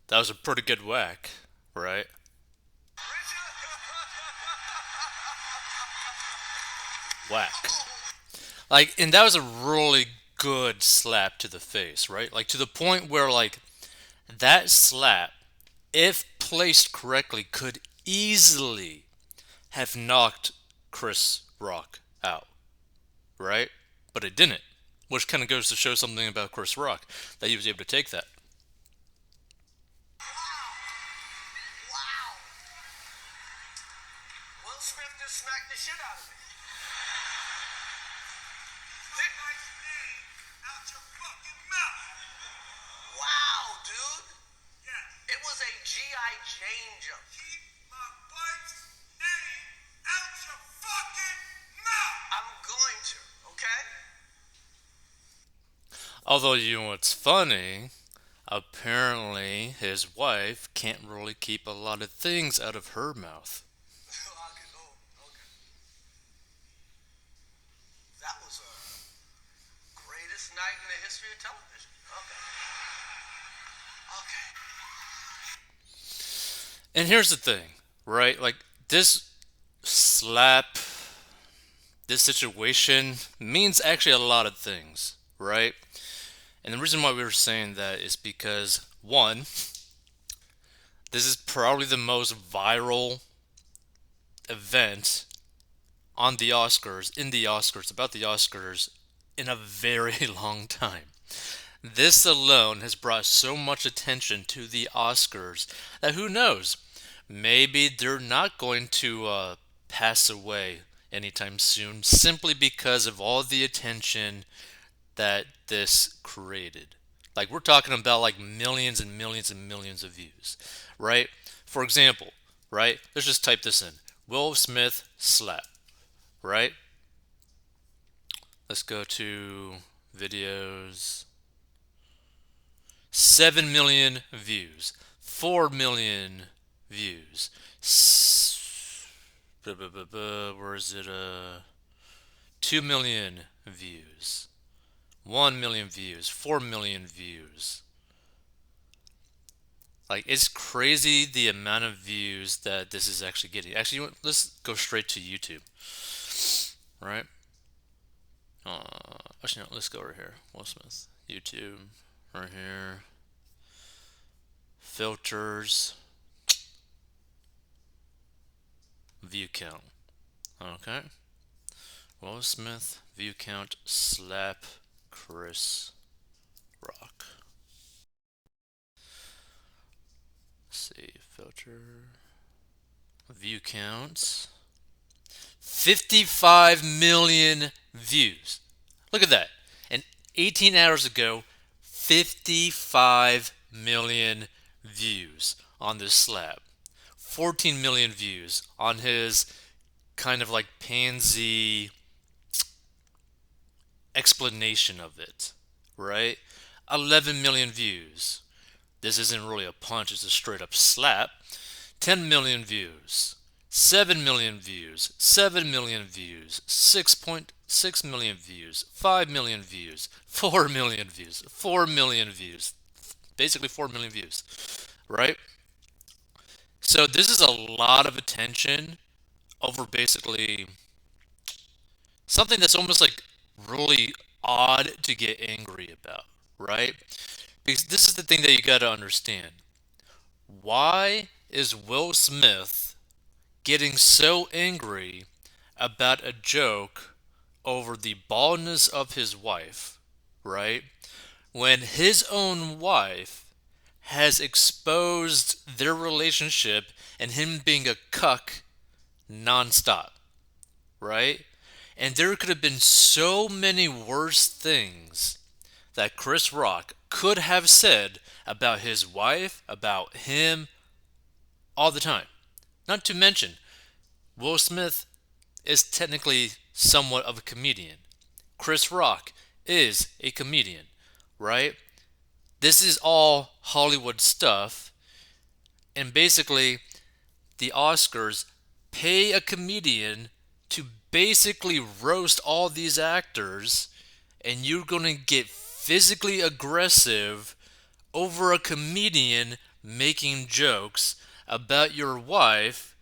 That was a pretty good whack, right? Whack. Like, and that was a really good slap to the face, right? Like, to the point where, like, that slap, if placed correctly, could easily have knocked Chris Rock out, right? But it didn't, which kind of goes to show something about Chris Rock that he was able to take that. Wow! Will Smith just smacked the shit out of me. Take my name out your fucking mouth. Wow, dude. Yeah. It was a G.I. Jane jump. Keep my wife's name out your fucking mouth. I'm going to, okay? Although, you know what's funny? Apparently, his wife can't really keep a lot of things out of her mouth. Oh, okay. That was a greatest night in the history of television. Okay. Okay. And here's the thing, right? Like, this slap, this situation means actually a lot of things, right? And the reason why we were saying that is because, one, this is probably the most viral event on the Oscars, in the Oscars, about the Oscars, in a very long time. This alone has brought so much attention to the Oscars that who knows, maybe they're not going to pass away anytime soon simply because of all the attention that this created. Like, we're talking about like millions and millions and millions of views, right? For example, right? Let's just type this in: Will Smith slap, right? Let's go to videos. 7 million views, 4 million views. Where is it? 2 million views, 1 million views, 4 million views. Like, it's crazy the amount of views that this is actually getting. Actually, let's go straight to YouTube, right? Actually, no, let's go over here. Will Smith, YouTube, right here. Filters, view count. Okay. Will Smith, view count, slap Chris Rock. Let's see, filter, view counts. 55 million views. Look at that. And 18 hours ago, 55 million views on this slap. 14 million views on his kind of like pansy explanation of it, right? 11 million views. This isn't really a punch, it's a straight up slap. 10 million views. 7 million views, 7 million views, 6.6 million views, 5 million views, 4 million views, 4 million views. Basically 4 million views, right? So this is a lot of attention over basically something that's almost like really odd to get angry about, right? Because this is the thing that you got to understand. Why is Will Smith getting so angry about a joke over the baldness of his wife, right? When his own wife has exposed their relationship and him being a cuck nonstop, right? And there could have been so many worse things that Chris Rock could have said about his wife, about him, all the time. Not to mention, Will Smith is technically somewhat of a comedian. Chris Rock is a comedian, right? This is all Hollywood stuff, and basically, the Oscars pay a comedian to basically roast all these actors, and you're going to get physically aggressive over a comedian making jokes about your wife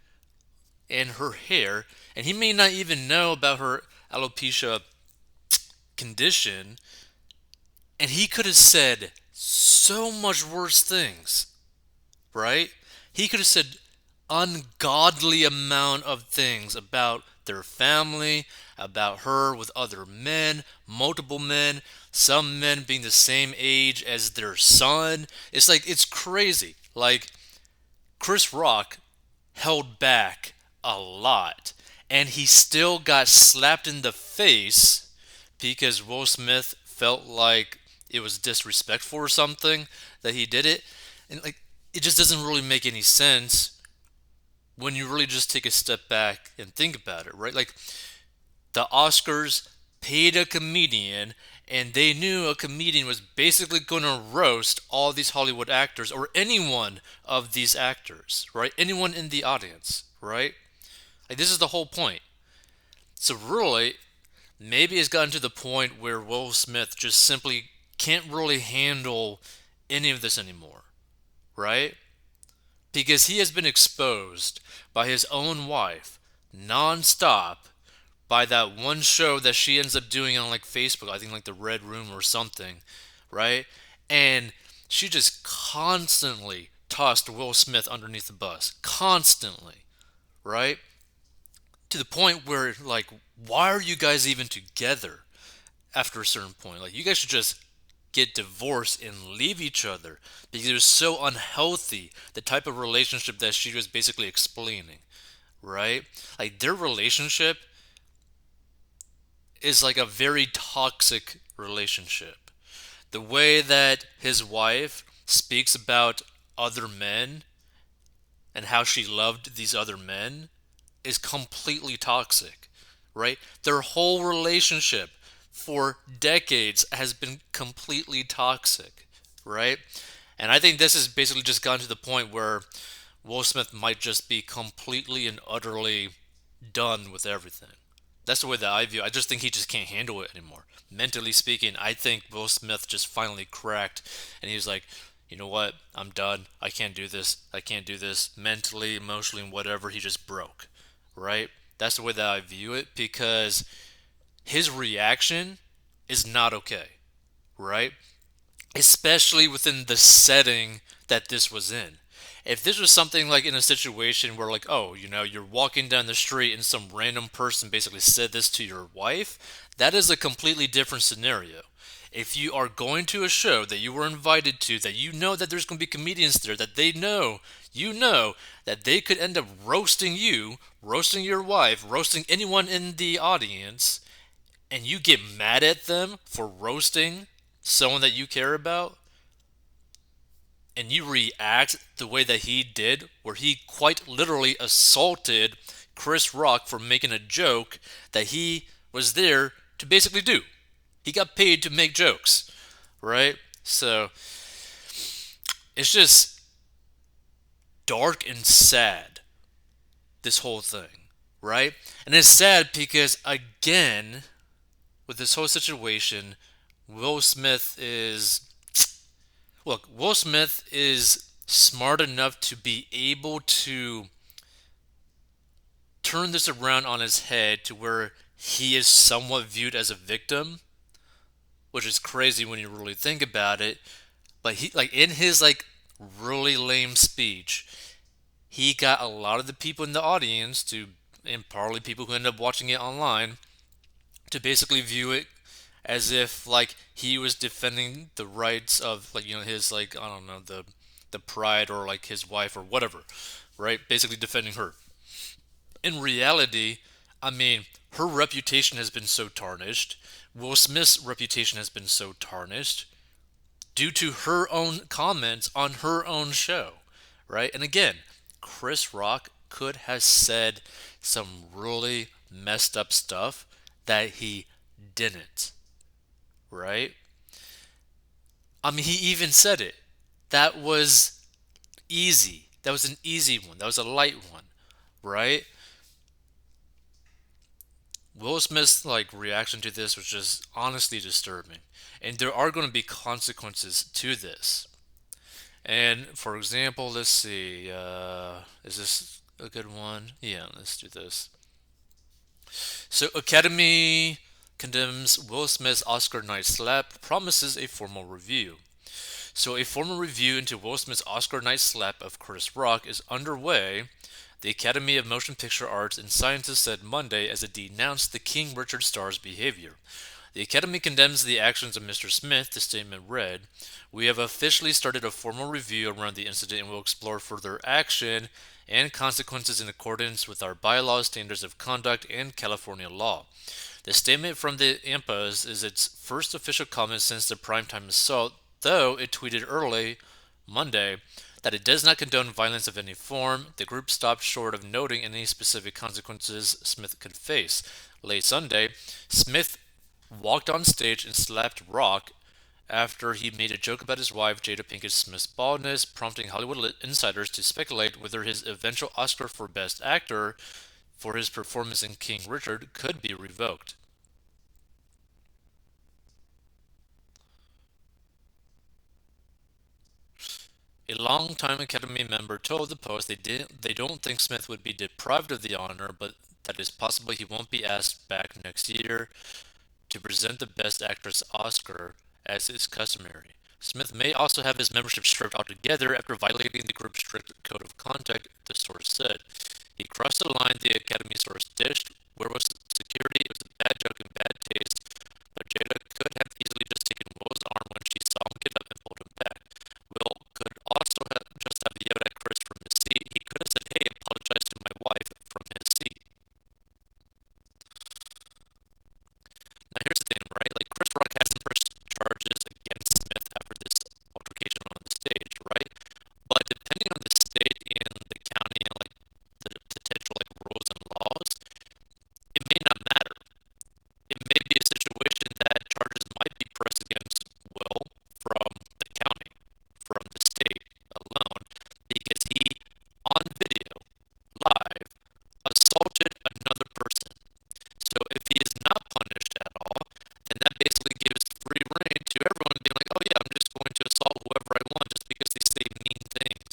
and her hair, and he may not even know about her alopecia condition, and he could have said so much worse things, right? He could have said ungodly amount of things about their family, about her with other men, multiple men, some men being the same age as their son. It's like it's crazy. Like Chris Rock held back a lot and he still got slapped in the face because Will Smith felt like it was disrespectful or something that he did it. And like it just doesn't really make any sense when you really just take a step back and think about it, right? Like the Oscars paid a comedian and they knew a comedian was basically going to roast all these Hollywood actors or any one of these actors, right? Anyone in the audience, right? Like this is the whole point. So really, maybe it's gotten to the point where Will Smith just simply can't really handle any of this anymore, right? Because he has been exposed by his own wife nonstop by that one show that she ends up doing on like Facebook, I think like the Red Room or something, right? And she just constantly tossed Will Smith underneath the bus, constantly, right? To the point where like, why are you guys even together after a certain point? Like, you guys should just get divorced and leave each other because it was so unhealthy, the type of relationship that she was basically explaining, right? Like, their relationship is like a very toxic relationship. The way that his wife speaks about other men and how she loved these other men is completely toxic, right? Their whole relationship for decades has been completely toxic, right? And I think this has basically just gotten to the point where Will Smith might just be completely and utterly done with everything. That's the way that I view it. I just think he just can't handle it anymore. Mentally speaking, I think Will Smith just finally cracked and he was like, you know what? I'm done. I can't do this. I can't do this. Mentally, emotionally, whatever. He just broke, right? That's the way that I view it because his reaction is not okay, right? Especially within the setting that this was in. If this was something like in a situation where, like, oh, you know, you're walking down the street and some random person basically said this to your wife, that is a completely different scenario. If you are going to a show that you were invited to, that you know that there's going to be comedians there, that they know, you know, that they could end up roasting you, roasting your wife, roasting anyone in the audience, and you get mad at them for roasting someone that you care about, and you react the way that he did, where he quite literally assaulted Chris Rock for making a joke that he was there to basically do. He got paid to make jokes, right? So it's just dark and sad, this whole thing, right? And it's sad because, again, with this whole situation, Will Smith is look, Will Smith is smart enough to be able to turn this around on his head to where he is somewhat viewed as a victim, which is crazy when you really think about it. But he, like, in his like really lame speech, he got a lot of the people in the audience to, and probably people who end up watching it online, to basically view it as if like he was defending the rights of, like, you know, his, like, I don't know, the pride, or like his wife or whatever, right? Basically defending her. In reality, I mean, her reputation has been so tarnished. Will Smith's reputation has been so tarnished due to her own comments on her own show, right? And again, Chris Rock could have said some really messed up stuff that he didn't, right? I mean, he even said it. That was easy. That was an easy one. That was a light one, right? Will Smith's like reaction to this was just honestly disturbing. And there are going to be consequences to this. And for example, let's see, is this a good one? Yeah, let's do this. So, Academy condemns Will Smith's Oscar night slap, promises a formal review. So, a formal review into Will Smith's Oscar night slap of Chris Rock is underway. The Academy of Motion Picture Arts and Sciences said Monday as it denounced the King Richard star's behavior. The Academy condemns the actions of Mr. Smith, the statement read. We have officially started a formal review around the incident and will explore further action and consequences in accordance with our bylaws, standards of conduct, and California law. The statement from the AMPAs is its first official comment since the primetime assault, though it tweeted early Monday that it does not condone violence of any form. The group stopped short of noting any specific consequences Smith could face. Late Sunday, Smith walked on stage and slapped Rock after he made a joke about his wife Jada Pinkett Smith's baldness, prompting Hollywood insiders to speculate whether his eventual Oscar for Best Actor for his performance in King Richard could be revoked. A longtime Academy member told the Post they don't think Smith would be deprived of the honor, but that it's possible he won't be asked back next year to present the Best Actress Oscar as is customary. Smith may also have his membership stripped altogether after violating the group's strict code of conduct, the source said. He crossed the line, the Academy source dished. Where was security? It was a bad joke and bad taste, but Jada could have easily just taken Will's arm when she saw him get up and pulled him back. Will could also have just have yelled at Chris from his seat. He could have said, "Hey, apologize to my wife," from his seat. Now here's the thing, right? Like Chris Rock hasn't pressed charges against Smith after this altercation on the stage, right? But depending on the state and the county and like the potential like rules and laws, it may not matter. It may be a situation that charges might be pressed against Will from the county, from the state alone, because he, on video, live, assaulted another person. So if he is not punished at all, then that basically gives free rein to everyone being like, oh yeah, I'm just going to assault whoever I want just because they say mean things.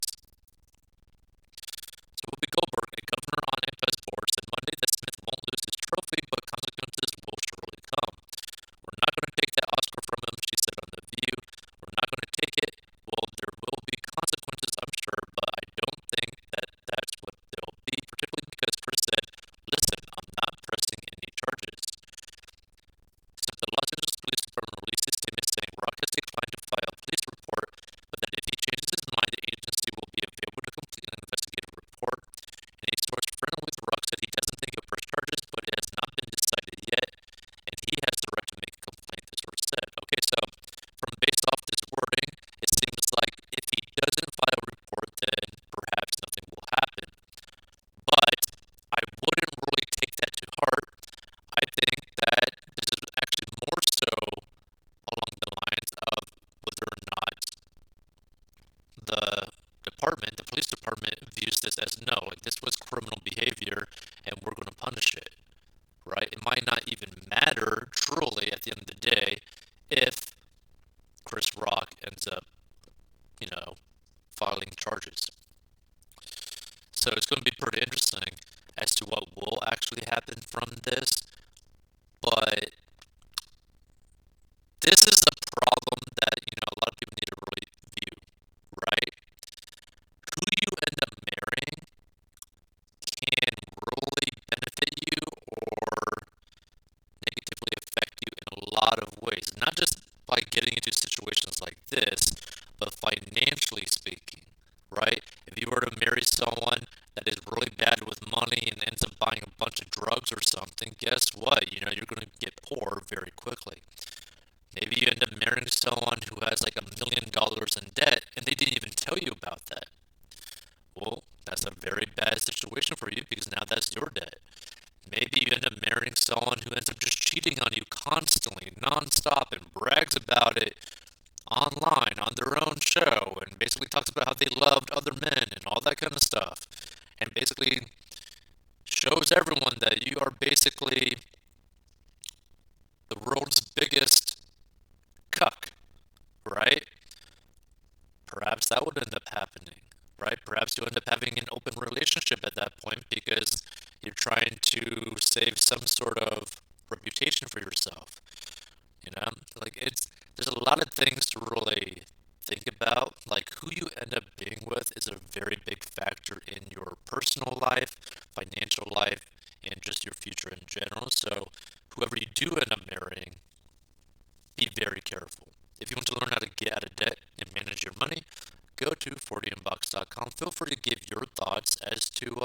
So Whoopi Goldberg, a governor on AMPA's board, said Monday that Smith won't lose his trophy, but consequences will surely come. We're not going to take that Oscar from him, she said on The View. We're not going to take it. Well, there will be consequences, I'm sure, but I don't think that that's what they'll be, particularly because Chris said, listen, I'm not pressing any charges. So the Los Angeles Police Department released a statement saying Rock has declined to file a police report, but that if he changes his mind, the agency will be available to complete an investigative report. And a source friendly with Rock said he doesn't think he'll press charges, but it has not been decided yet, and he has the right to make a complaint, the source said. Okay, so from based off this wording, it seems like if he doesn't file a report, then perhaps nothing will happen. But I wouldn't really take that to heart. I think that this is actually more so along the lines of whether or not the the police department, views this as no, like this was criminal behavior and we're going to punish it, right? It might not even matter truly at the end of the day if Chris Rock ends up, filing charges. So it's going to be pretty interesting as to what will actually happen from this. But this is a problem that, a lot of people need to really view, right? Who you end up marrying can really benefit you or negatively affect you in a lot of ways. Not just by getting into situations like this, but financially speaking, right? If you were to marry someone that is really bad with money and ends up buying a bunch of drugs or something, guess what? You're going to get poor very quickly. Maybe you end up marrying someone who has like $1 million in debt and they didn't even tell you about that. Well, that's a very bad situation for you because now that's your debt. Maybe you end up marrying someone who ends up just cheating on you constantly, nonstop, and brags about it online on their own show and basically talks about how they loved other men and all that kind of stuff. And basically shows everyone that you are basically the world's biggest cuck, right? Perhaps that would end up happening, right? Perhaps you end up having an open relationship at that point because you're trying to save some sort of reputation for yourself. You know, like there's a lot of things to really think about. Like who you end up being with is a very big factor in your personal life, financial life, and just your future in general. So whoever you do end up marrying, be very careful. If you want to learn how to get out of debt and manage your money, go to 40inbox.com. Feel free to give your thoughts as to